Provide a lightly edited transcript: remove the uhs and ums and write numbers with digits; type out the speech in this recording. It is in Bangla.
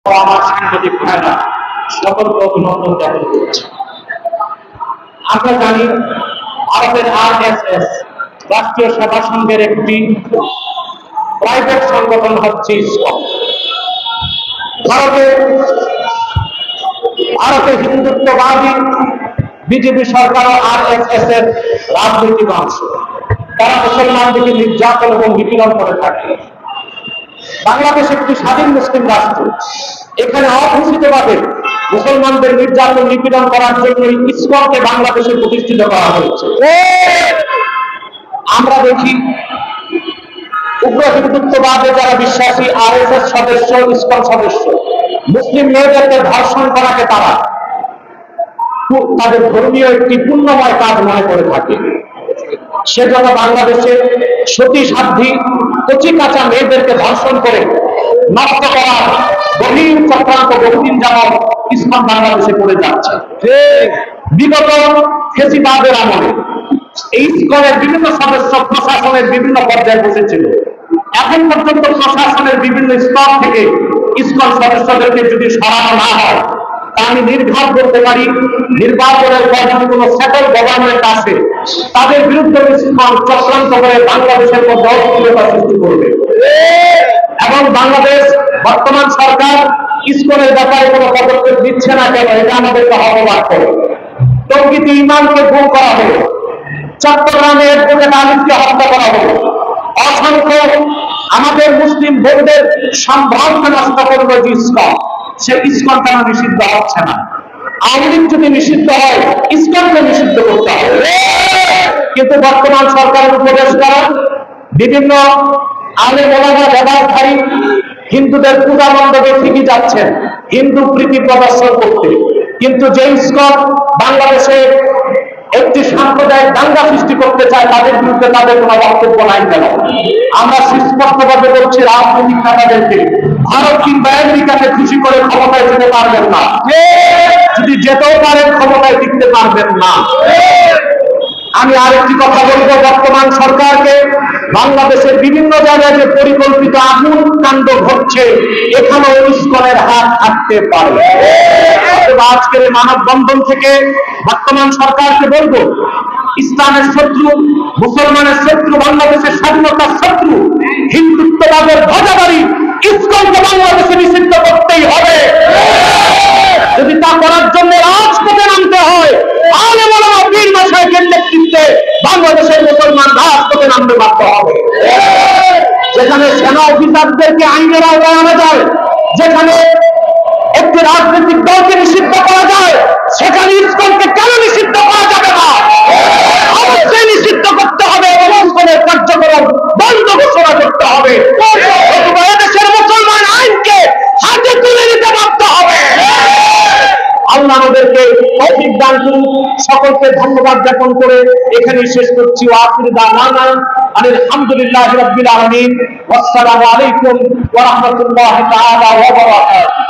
আমার সাংবাদিক ভাইরা সকলকে অভিনন্দন জ্ঞাপন করছি। আমরা জানি ভারতের RSS রাষ্ট্রীয় সেবা সংঘের একটি প্রাইভেট সংগঠন হচ্ছে ইসকন। ভারতে হিন্দুত্ববাদী বিজেপি সরকার ও RSS এর রাজনৈতিক অংশ। তারা মুসলমানদেরকে নির্যাতন এবং নিপীড়ন করে থাকে। বাংলাদেশ একটি স্বাধীন মুসলিম রাষ্ট্র। এখানে অঘোষিতভাবে মুসলমানদের নির্যাতন নিপীড়ন করার জন্য ইসকনকে বাংলাদেশে প্রতিষ্ঠিত করা হয়েছে। আমরা দেখি উগ্র হিন্দুত্ববাদে যারা বিশ্বাসী RSS সদস্য, ইসকন সদস্য, মুসলিম মেয়েদেরকে ধর্ষণ করাকে তারা তাদের ধর্মীয় একটি পুণ্যময় কাজ মনে করে থাকে। সেজন্য বাংলাদেশে সতী সাধ্বী কচি কাঁচা মেয়েদেরকে ধর্ষণ করে নষ্ট করার গভীর চক্রান্ত বহুদিন যাবৎ ইসকন বাংলাদেশে করে যাচ্ছে। বিগত ফেসিবাদের আমলে এই ইসকনের বিভিন্ন সদস্য প্রশাসনের বিভিন্ন পর্যায়ে বসেছিল। এখন পর্যন্ত প্রশাসনের বিভিন্ন স্তর থেকে ইসকন সদস্যদেরকে যদি সরানো না হয়, তা আমি নির্ঘাত করতে পারি নির্বাচনের পর যদি কোনো সেটেল গভর্নমেন্ট আসে, তাদের বিরুদ্ধে ইসকন চক্রান্ত করে বাংলাদেশের মধ্যে অস্থিরতা সৃষ্টি করবে। এবং বাংলাদেশ বর্তমান সরকার ইসকনের ব্যাপারে কোনো পদক্ষেপ দিচ্ছে না কেন, এটা আমাদেরকে অবগত করে। টঙ্গীতে ইমামকে গুম করা হলো, চট্টগ্রামে অ্যাডভোকেট আলিফকে হত্যা করা হলো, অসংখ্য আমাদের মুসলিম বোনদের সম্ভ্রান্ত নষ্ট করলো যে ইসকন, সে ইসকন কেন নিষিদ্ধ হচ্ছে না? আওয়ামী লীগ যদি নিষিদ্ধ হয়, ইসকনকে নিষিদ্ধ করতে হবে। কিন্তু বর্তমান সরকারের উপদেষ্টারা বিভিন্ন আলেম ওলামা ব্যবহারকারী হিন্দুদের পূজা মণ্ডপে ঠিকই যাচ্ছেন হিন্দু প্রীতি প্রদর্শন করতে, কিন্তু যে ইসকন বাংলাদেশে একটি সাম্প্রদায়িক দাঙ্গা সৃষ্টি করতে চায়, তাদের বিরুদ্ধে তাদের কোনো বক্তব্য নাই কেন? আমরা সুস্পষ্টভাবে বলছি রাজনৈতিক নেতাদেরকে, ভারত কিংবা আমেরিকাকে খুশি করে ক্ষমতায় যেতে পারবেন না। যদি যেতেও পারেন, ক্ষমতায় টিকতে পারবেন না। আমি আরেকটি কথা বলবো, বর্তমান সরকারকে বাংলাদেশের বিভিন্ন জায়গায় যে পরিকল্পিত আগুন কাণ্ড ঘটছে, এখানেও ইসকনের হাত থাকতে পারে। আজকের মানববন্ধন থেকে বর্তমান সরকারকে বলবো, ইসলামের শত্রু, মুসলমানের শত্রু, বাংলাদেশের স্বাধীনতার শত্রু, হিন্দুত্ববাদের ধ্বজাধারী ইসকনকে বাংলাদেশে নিষিদ্ধ করতেই হবে। যদি তা করার জন্য রাজপথে নামতে হয়, আলেম ওলামা পীর মাশায়েখের নেতৃত্বে বাংলাদেশের মুসলমান রাজপথে নামতে বাধ্য হবে। যেখানে সেনা অফিসারদেরকে আইনের আওতায় আনা যায়, যেখানে একটি রাজনৈতিক দলকে নিষিদ্ধ করা যায়, সেখানে ইসকনকে কেন নিষিদ্ধ করা যাবে না? অবশ্যই নিষিদ্ধ করতে হবে এবং ইসকনের কার্যক্রম বন্ধ ঘোষণা করতে হবে। দেশের মুসলমান আইনকে হাতে তুলে নিতে বাধ্য হবে। আল্লাহ আমাদেরকে তৌফিক দান করুন। সকলকে ধন্যবাদ জ্ঞাপন করে এখানে শেষ করছি। আখির দাওয়ানা আলহামদুলিল্লাহি রাব্বিল আলামিন। আসসালামু আলাইকুম ওয়া রাহমাতুল্লাহি তাআলা ওয়া বারাকাতুহু।